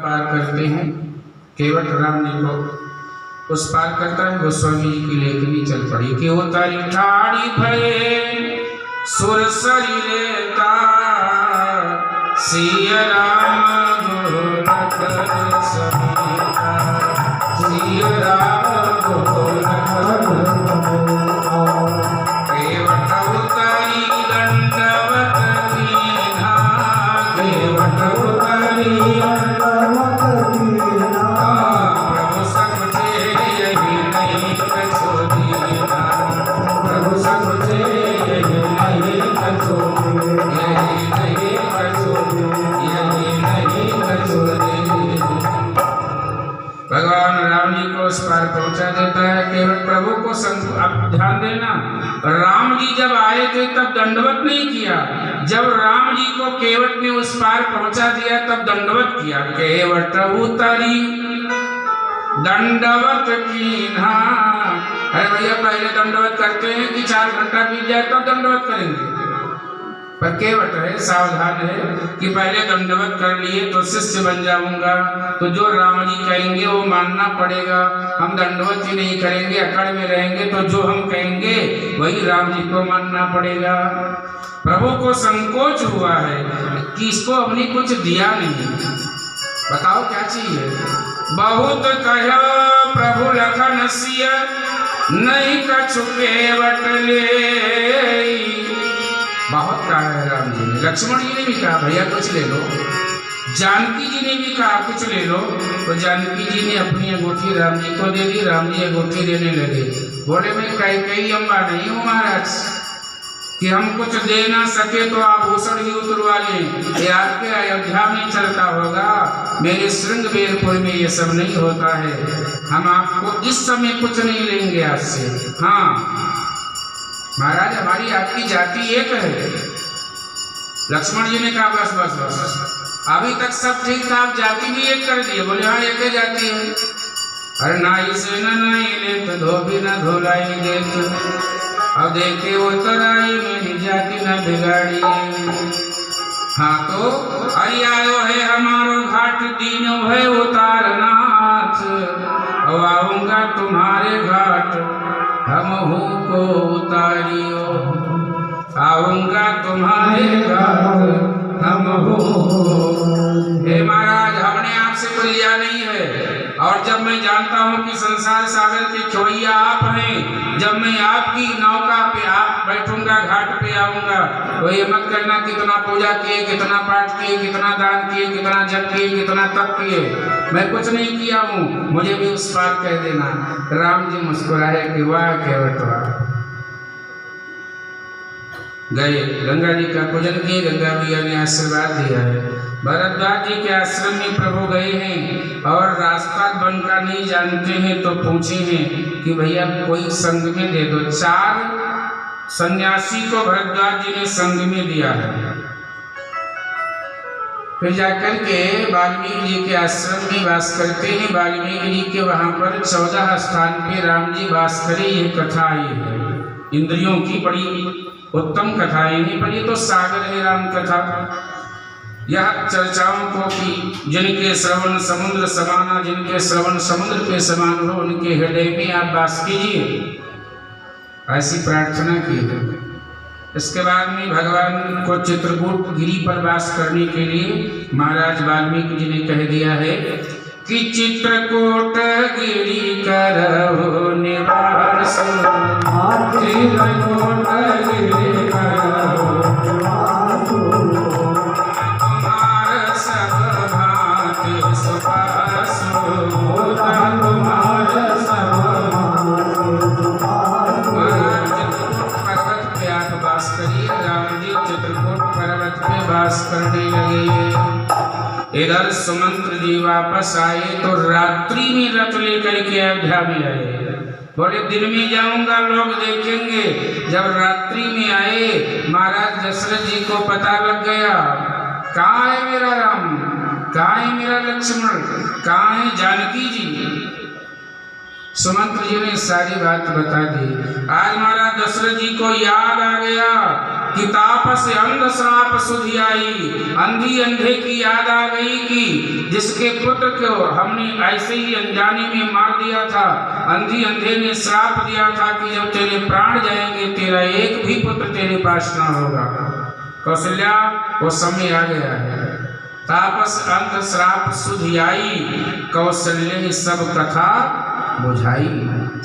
पार करते हैं। केवट राम जी को उस पार करता है। गोस्वामी जी की लेखनी चल पड़ी कि वो तारी ठाड़ी भये सुर शरीरेता सिया राम गोरख समेता सिया राम गोरख केवट उतारी दंडवत कीन्हा केवट उतारी प्रभु सकुचे यही नहीं कछो दीना प्रभु सकुचे यही नहीं कछो यही नहीं कछो यही नहीं कछो भगवान राम जी को उस पार पहुंचा देता है। केवट प्रभु को अब ध्यान देना, राम जी जब आए थे तब दंडवत नहीं किया। जब राम जी को केवट ने उस पार पहुंचा दिया तब दंडवत किया। केवट उतरी दंडवत कीन्हा। अरे भैया पहले दंडवत करते हैं कि 4 घंटा बीत जाए तब दंडवत करेंगे। पर केवट है, सावधान है कि पहले दंडवत कर लिए तो शिष्य बन जाऊंगा, तो जो राम जी कहेंगे वो मानना पड़ेगा। हम दंडवत ही नहीं करेंगे, अकड़ में रहेंगे, तो जो हम कहेंगे वही राम जी को मानना पड़ेगा। प्रभु को संकोच हुआ है कि इसको हमने कुछ दिया नहीं, बताओ क्या चाहिए। बहुत कहो प्रभु लखन सिया नहीं कछु केवट ले। बहुत कहा है राम जी ने, लक्ष्मण जी ने भी कहा भैया कुछ ले लो, जानकी जी ने भी कहा कुछ ले लो। तो जानकी जी ने अपनी अंगूठी राम जी को दे दी, राम जी अंगूठी देने लगे। बोले मैं कई अम्बा नहीं हूँ महाराज कि हम कुछ दे ना सके तो आभूषण ही उतरवा लें, ये आपके अयोध्या में चलता होगा, मेरे श्रृंगबेरपुर में ये सब नहीं होता है। हम आपको इस समय कुछ नहीं लेंगे आपसे। हाँ महाराज हमारी आपकी जाति एक है। लक्ष्मण जी ने कहा बस बस बस अभी तक सब ठीक था, आप जाति भी एक कर दिए। बोले हाँ एक ही जाति है। अरे नाई से न नाई लेत धोबी न धोलाई देत, अब देखे उतराई मेरी जाति न बिगाड़ी। हाँ तो अरे आयो है हमारो घाट दीनो है उतारनाथ, अब आऊंगा तुम्हारे घाट हम को उतारियो, आऊंगा तुम्हारे घाट हम हो। हे महाराज हमने आपसे कोई लिया नहीं है, और जब मैं जानता हूँ कि संसार सागर के खोइया आप हैं, जब मैं आपकी नौका पे आप बैठूंगा घाट पे आऊंगा, तो ये मत करना कितना पूजा किए, कितना पाठ किए, कितना दान किए, कितना जप किए, कितना तप किए, मैं कुछ नहीं किया हूँ, मुझे भी उस पार कह देना। राम जी मुस्कुराए कि वाह केवट वाह। गए गंगा जी का पूजन किए, गंगा मैया ने आशीर्वाद दिया है। भरद्वाज जी के आश्रम में प्रभु गए हैं और रास्ता वन का नहीं जानते हैं, तो पूछे हैं कि भैया कोई संग में दे दो। 4 सन्यासी को भरद्वाज जी ने संग में दिया है। फिर जाकर के वाल्मीकि जी के आश्रम में वास करते हैं। वाल्मीकि जी के वहाँ पर 14 स्थान पे राम जी वास करे, ये कथा आई है। इंद्रियों की बड़ी उत्तम कथाएं हैं, पर ये तो सागर है राम कथा। यह चर्चाओं को कि जिनके श्रवण समुद्र समाना, जिनके श्रवण समुद्र के समान हो, उनके हृदय में आप वास कीजिए, ऐसी प्रार्थना की है। इसके बाद में भगवान को चित्रकूट गिरी पर वास करने के लिए महाराज वाल्मीकि जी ने कह दिया है कि चित्रकूट गिरी करहु निवास, चित्रकूट गिरी करहु निवास, तुम्हार सब भांति सुपास, तुम्हार सब पर्वत पे आप वास करिए। राम जी चित्रकूट पर्वत पे वास करने लगे। इधर सुमंत्र जी वापस आए तो रात्रि में रथ लेकर के अयोध्या में आए। बोले दिन में जाऊंगा लोग देखेंगे। जब रात्रि में आए महाराज दशरथ जी को पता लग गया, कहाँ है मेरा राम, कहाँ है मेरा लक्ष्मण, कहाँ है जानकी जी। सुमंत्र जी ने सारी बात बता दी। आज महाराज दशरथ जी को याद आ गया कि तापस अंध श्राप सुधि आई, अंधी अंधे की याद आ गई कि जिसके पुत्र को हमने ऐसे ही अनजाने में मार दिया था, अंधी अंधे ने श्राप दिया था कि जब तेरे प्राण जाएंगे तेरा एक भी पुत्र तेरे पास ना होगा। कौशल्या, वो समय आ गया है। तापस अंध श्राप सुधि आई, कौशल्य ने सब कथा बुझाई,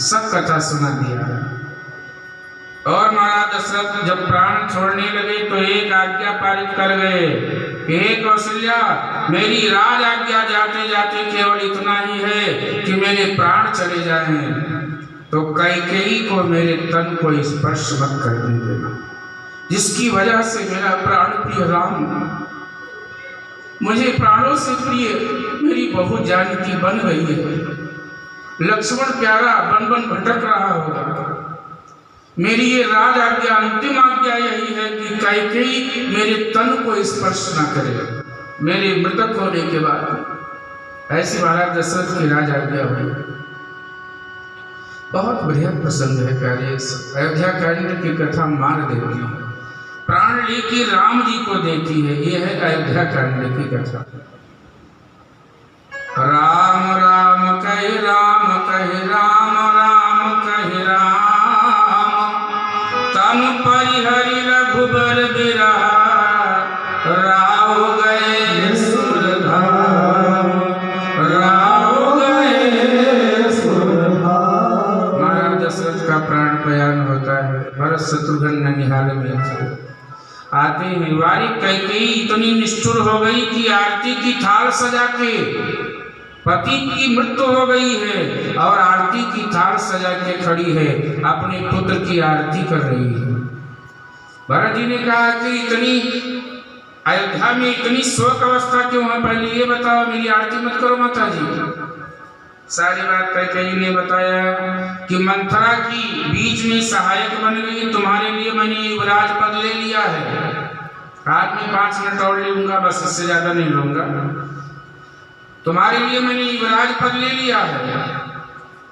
सब कथा सुना दिया। और महाराज दशरथ जब प्राण छोड़ने लगे तो एक आज्ञा पारित कर गए, हे कौशल्या, मेरी राज आज्ञा जाते जाते केवल इतना ही है कि मेरे प्राण चले जाएं तो कैकेयी को मेरे तन को स्पर्श मत करने देना, जिसकी वजह से मेरा प्राण प्रिय राम, मुझे प्राणों से प्रिय मेरी बहू जानकी बन गई है। लक्ष्मण प्यारा बन बन भटक रहा होगा। मेरी ये राज आज्ञा, अंतिम आज्ञा यही है कि कैकेयी मेरे तन को स्पर्श न करे मेरे मृतक होने के बाद। ऐसी महाराज दशरथ की राज आज्ञा हुई। बहुत बढ़िया प्रसंग है प्यारे। अयोध्या कांड की कथा मार देती है, प्राण लेके राम जी को देती है। यह है अयोध्या कांड की कथा। राम राम कहे राम कहे राम, राम कहे राम, तन परिहरि रघुबर बिरहा, राव गए सुरधाम, राव गए सुरधाम। महाराज दशरथ का प्राण प्रयाण होता है। भरत शत्रुघ्न ननिहाल में आते हैं। वारी कैकेयी इतनी निष्ठुर हो गई कि आरती की थाल सजा के, पति की मृत्यु हो गई है और आरती की थाल सजा के खड़ी है, अपने पुत्र की आरती कर रही है। भरत जी ने कहा कि इतनी अयोध्या में इतनी शोक अवस्था क्यों है, पहले ये बताओ, मेरी आरती मत करो माता जी। सारी बात कैकेयी ने बताया कि मंथरा की बीच में सहायक बन गई, तुम्हारे लिए मैंने युवराज पद ले लिया है। आज मैं 5 मिनट और लूंगा, बस इससे ज्यादा नहीं लूंगा। तुम्हारे लिए मैंने युवराज पद ले लिया है।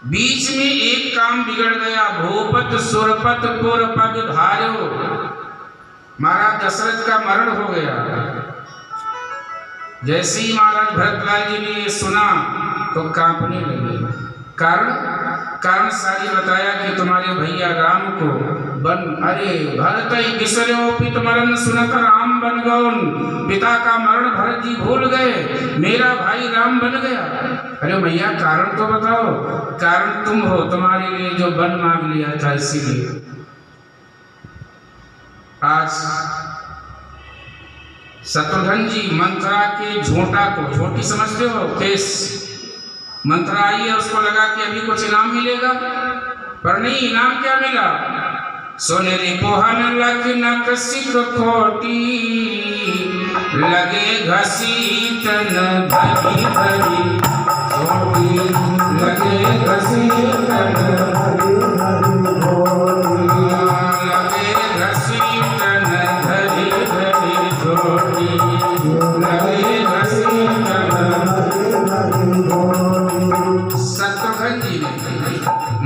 बीच में एक काम बिगड़ गया, भूपत सुरपत पुर पद धार्यो, महाराज दशरथ का मरण हो गया। जैसे ही महाराज भरतलाल जी ने ये सुना तो कांपने लगे। कारण सारी बताया कि तुम्हारे भैया राम को बन, अरे भरत बिसर्योपित मरण सुनत राम बन गौन, पिता का मरण भरत जी भूल गए, मेरा भाई राम बन गया। अरे भैया कारण तो बताओ। कारण तुम हो, तुम्हारे लिए जो वन मांग लिया था इसीलिए। आज शत्रुघ्न जी मंथरा के झोंटा को, झोंटी समझते हो, केस, मंथरा आई है, उसको लगा कि अभी कुछ इनाम मिलेगा, पर नहीं, इनाम क्या मिला? सोनेरी पोहन लख नक सिख खोटी, लगे घसीटन भरी भरी छोटी, लगे घसीटन भरी भरी छोटी, लगे घसीटन भरी भरी छोटी, लगे घसीटन भरी भरी छोटी। शत्रुघ्न जी ने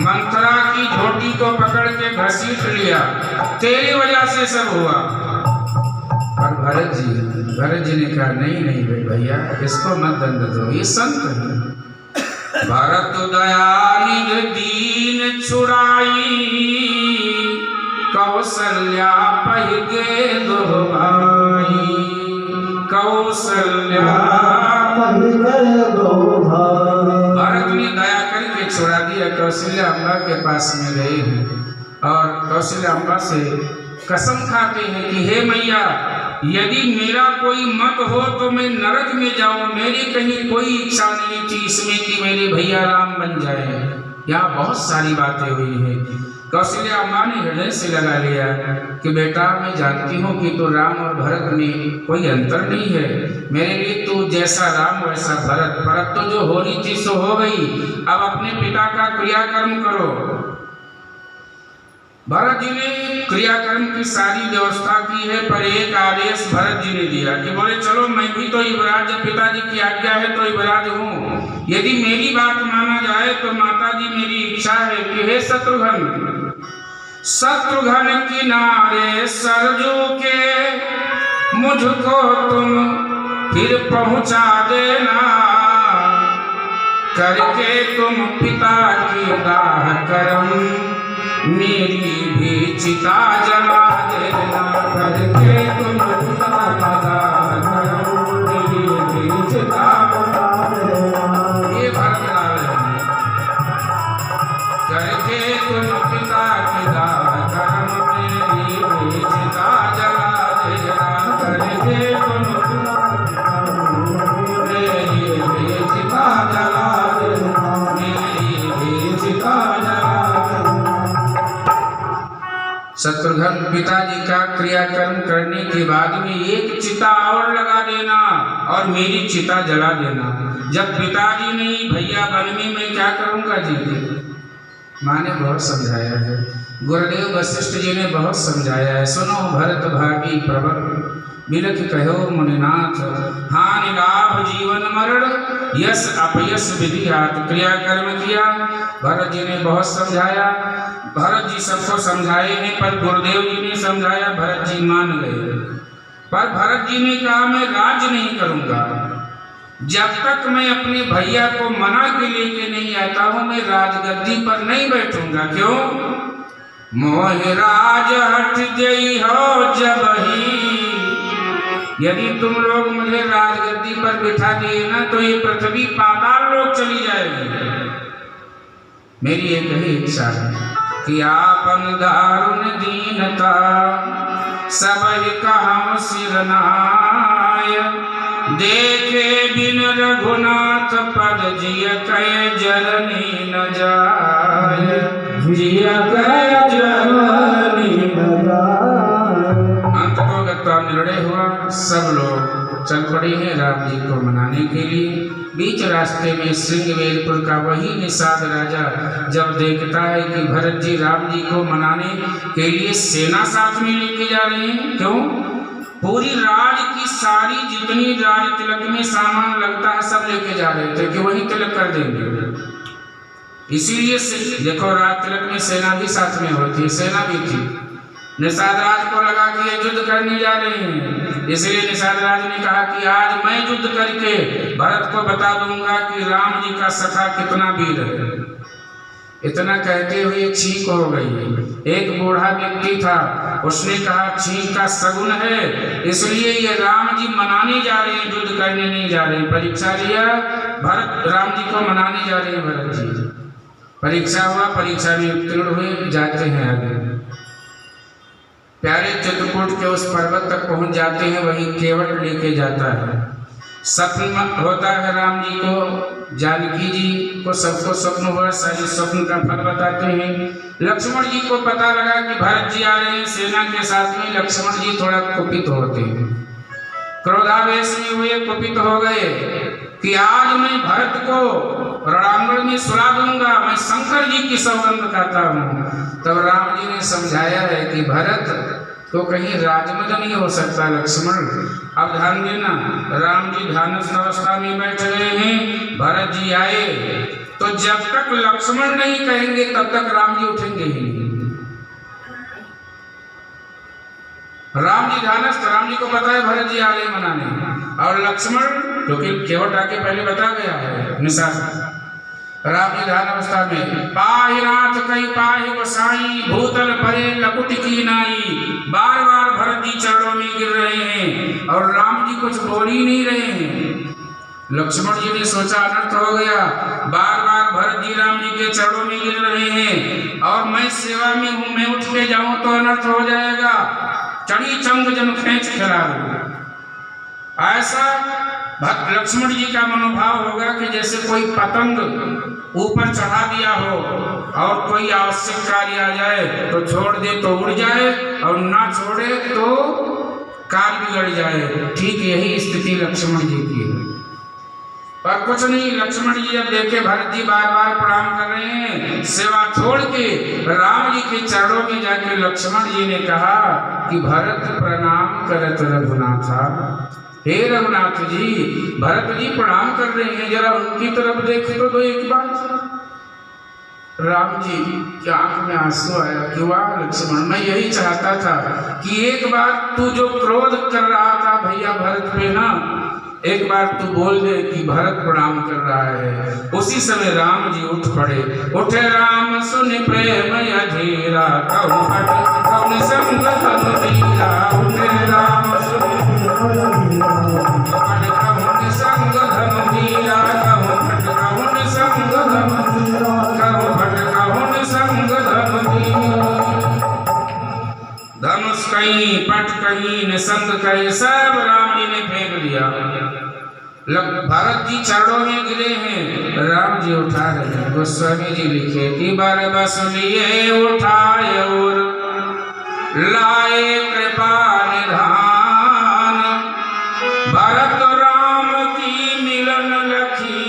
मंथरा की झोटी को पकड़ के घसीट लिया, तेरी वजह से सब हुआ। और भरत जी ने कहा नहीं भैया, इसको मत दंड दो, ये संत है। भरत दयानिधि दीन छुड़ाई, कौशल्या पहिगे दो भाई, कौशल्या पहिगे दो भाई। भरत ने दया करके छुड़ा दिया। कौशल्या अम्बा के पास में गए हैं और कौशल्या अम्बा से कसम खाते हैं कि हे मैया, यदि मेरा कोई मत हो तो मैं नरक में जाऊं, मेरी कहीं कोई इच्छा नहीं थी इसमें कि मेरे भैया राम बन जाए। यहाँ बहुत सारी बातें हुई हैं। कौशल्या अम्मा ने हृदय से लगा लिया कि बेटा, मैं जानती हूँ कि तो राम और भरत में कोई अंतर नहीं है, मेरे लिए तो जैसा राम वैसा भरत, भरत तो जो होनी थी सो हो गई, अब अपने पिता का क्रियाकर्म करो। भरत जी ने क्रियाकर्म की सारी व्यवस्था की है, पर एक आदेश भरत जी ने दिया कि बोले चलो मैं भी तो युवराज, पिताजी की आज्ञा है तो युवराज हूँ, यदि मेरी बात माना जाए तो माताजी मेरी इच्छा है कि हे शत्रुघ्न, शत्रुघ्न किनारे सरजू के मुझको तुम फिर पहुंचा देना, करके तुम पिता की दाह करम मेरी भी चिता जला देना, करके तुम पिता का दाह करम मेरी भी चिता जला देना। ये भरत लाल है, करके तुम पिता की दाह करम मेरी भी चिता जला देना, करके तुम मेरी भी चिता जला देना, मेरी भी चिता जला देना। शत्रुघ्न पिताजी का क्रियाकर्म करने के बाद में एक चिता और लगा देना और मेरी चिता जला देना। जब पिताजी नहीं भैया वन में मैं क्या करूंगा जी? माँ ने बहुत समझाया है, गुरुदेव वशिष्ठ जी ने बहुत समझाया है। सुनो भरत भाभी प्रवर बिलख कहो मुनिनाथ, हानि लाभ जीवन मरण यश अपयश विधियात। क्रियाकर्म किया, भरत जी ने बहुत समझाया, भरत जी सबको समझाए हैं, पर गुरुदेव जी ने समझाया, भरत जी मान गए। पर भरत जी ने कहा मैं राज्य नहीं करूंगा, जब तक मैं अपने भैया को मना के लेके नहीं आता हूं मैं राजगद्दी पर नहीं बैठूंगा। क्यों? मोह राज हट जई हो जब ही, यदि तुम लोग मुझे राजगद्दी पर बिठा दिए ना तो ये पृथ्वी पाताल लोक चली जाएगी। मेरी एक ही इच्छा है कि आपन दारुण दीनता सब कहूँ सिरनाय, देखे बिन रघुनाथ पद जिय कय जरनी न जाय, जिय कय जरनी न जाय। अंत को निर्णय हुआ, सब लोग चल पड़े हैं राम जी को मनाने के लिए। बीच रास्ते में श्रृंगवेरपुर का वही निषाद राजा जब देखता है कि भरत जी राम जी को मनाने के लिए सेना साथ में लेके जा रहे हैं, क्यों? पूरी राज की सारी जितनी राज तिलक में सामान लगता है सब लेके जा रहे थे कि वही तिलक कर देंगे। इसीलिए देखो राज तिलक में सेना भी साथ में होती है, सेना भी थी। निषाद राज को लगा कि ये युद्ध करने जा रहे हैं, इसलिए निषाद राज ने कहा कि आज मैं युद्ध करके भरत को बता दूंगा कि राम जी का सखा कितना वीर है। इतना कहते हुए छींक हो गई। एक बूढ़ा व्यक्ति था, उसने कहा छींक का सगुन है, इसलिए ये राम जी मनाने जा रहे हैं, युद्ध करने नहीं जा रहे हैं। परीक्षा लिया, भरत राम जी को मनाने जा रहे हैं भरत जी। परीक्षा हुआ, परीक्षा में उत्तीर्ण हुए, जाते हैं आगे। प्यारे चित्रकूट के उस पर्वत तक पहुंच जाते हैं, वहीं केवट लेके जाता है। स्वप्न होता है राम जी को, जानकी जी को सबको स्वप्न हुआ, सारी स्वप्न का फल बताते हैं। लक्ष्मण जी को पता लगा कि भरत जी आ रहे हैं सेना के साथ में। लक्ष्मण जी थोड़ा कुपित होते हैं, क्रोधावेश में हुए कुपित हो गए कि आज मैं भरत को रणांगण में सुला दूंगा, मैं शंकर जी की सौगंध खाता हूँ। तब राम जी ने समझाया है कि भरत तो कहीं राजमद नहीं हो सकता लक्ष्मण। अब ध्यान देना, राम जी ध्यानस्थ अवस्था में बैठ गए हैं, भरत जी आए तो जब तक लक्ष्मण नहीं कहेंगे तब तक राम जी उठेंगे ही नहीं। राम जी ध्यानस्थ, राम जी को पता है भरत जी आ रहे मनाने, और लक्ष्मण क्योंकि केवट आके पहले बता गया है निषाद। राम जी ध्यान अवस्था में पाहि नाथ कई पाहि गोसाई, भूतल परे लकुट की नाई। बार बार भरत जी चरणों में गिर रहे हैं और राम जी कुछ बोल ही नहीं रहे हैं। लक्ष्मण जी ने सोचा अनर्थ हो गया, बार बार भरत जी राम जी के चरणों में गिर रहे हैं और मैं सेवा में हूँ, मैं उठ के जाऊं तो अनर्थ हो जाएगा। चढ़ी चंग जन खींच खिला ऐसा लक्ष्मण जी का मनोभाव होगा कि जैसे कोई पतंग ऊपर चढ़ा दिया हो और कोई आवश्यक कार्य आ जाए तो छोड़ दे तो उड़ जाए और ना छोड़े तो कार्य बिगड़ जाए। ठीक यही स्थिति लक्ष्मण जी की है। पर कुछ नहीं, लक्ष्मण जी जब देखे भरत जी बार बार प्रणाम कर रहे हैं, सेवा छोड़ के राम जी के चरणों में जाके लक्ष्मण जी ने कहा कि भरत प्रणाम करत रघुनाथा। हे रघुनाथ जी, भरत जी प्रणाम कर रहे हैं, जरा उनकी तरफ देख तो दो एक बार। राम जी की आंख में आंसू आया कि वाह लक्ष्मण, मैं यही चाहता था कि एक बार तू जो क्रोध कर रहा था भैया भरत पे ना, एक बार तू बोल दे कि भरत प्रणाम कर रहा है। उसी समय राम जी उठ पड़े। उठे राम सुन प्रेम अधीरा, कौन हट कौन संग धनु धीरा। उठे राम सुन कौन संग धनु धीरा, कौन हट कौन संग धनु धीरा, कौन हट कौन संग धनु धीरा। धनुष कहीं पट कहीं निसंग कहीं सब राम जी ने फेंक दिया। भरत जी चरणों में गिरे हैं, राम जी उठा रहे हैं। गोस्वामी जी लिखे कि बर बस लिए उठाए और लाए कृपा निधान। भरत राम की मिलन लखी,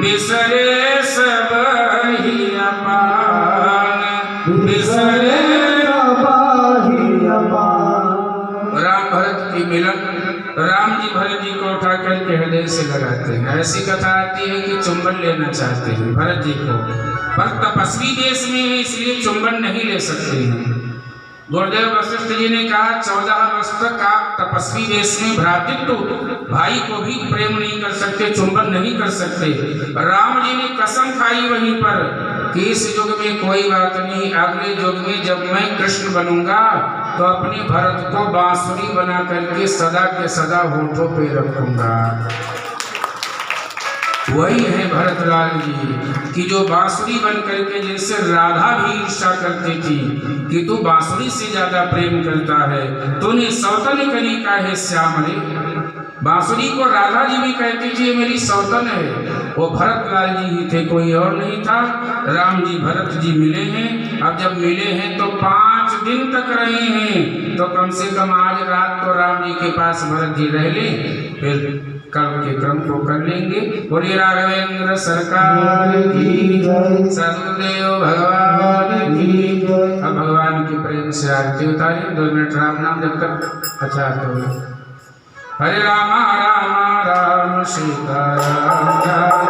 बिसरे सब ही अपान, बिसरे राम भरत की मिलन। राम जी भरत जी को उठा करके हृदय से लगाते हैं। ऐसी कथा आती है कि चुंबन लेना चाहते हैं भरत जी को, पर तपस्वी देश में है इसलिए चुंबन नहीं ले सकते हैं। गुरुदेव वशिष्ठ जी ने कहा 14 वर्ष तक आप तपस्वी देश में भ्रातृत्व भाई को भी प्रेम नहीं कर सकते, चुंबन नहीं कर सकते। राम जी ने कसम खाई वहीं पर कि इस युग में कोई बात नहीं, अगले युग में जब मैं कृष्ण बनूंगा तो अपने भरत को बांसुरी बना करके सदा के सदा होठों पे रखूंगा। वही है भरतलाल जी कि जो बांसुरी बन करके, जैसे राधा भी ईर्ष्या करती थी कि तू बांसुरी से ज्यादा प्रेम करता है, तूने सौतन करी का है श्याम रे। बांसुरी को राधा जी भी कहती थी मेरी सौतन है। वो भरतलाल जी ही थे, कोई और नहीं था। राम जी भरत जी मिले हैं। अब जब मिले हैं तो 5 दिन तक रहे हैं, तो कम से कम आज रात तो राम जी के पास भरत जी रह लें, फिर कल के क्रम को कर लेंगे। बोलिए राघवेंद्र सरकार की जय, सदगुरुदेव भगवान की जय। अब भगवान की प्रेम से आरती उतारें। 2 मिनट राम नाम जब तक अच्छा तो हरे रामा राम राम सीता राम।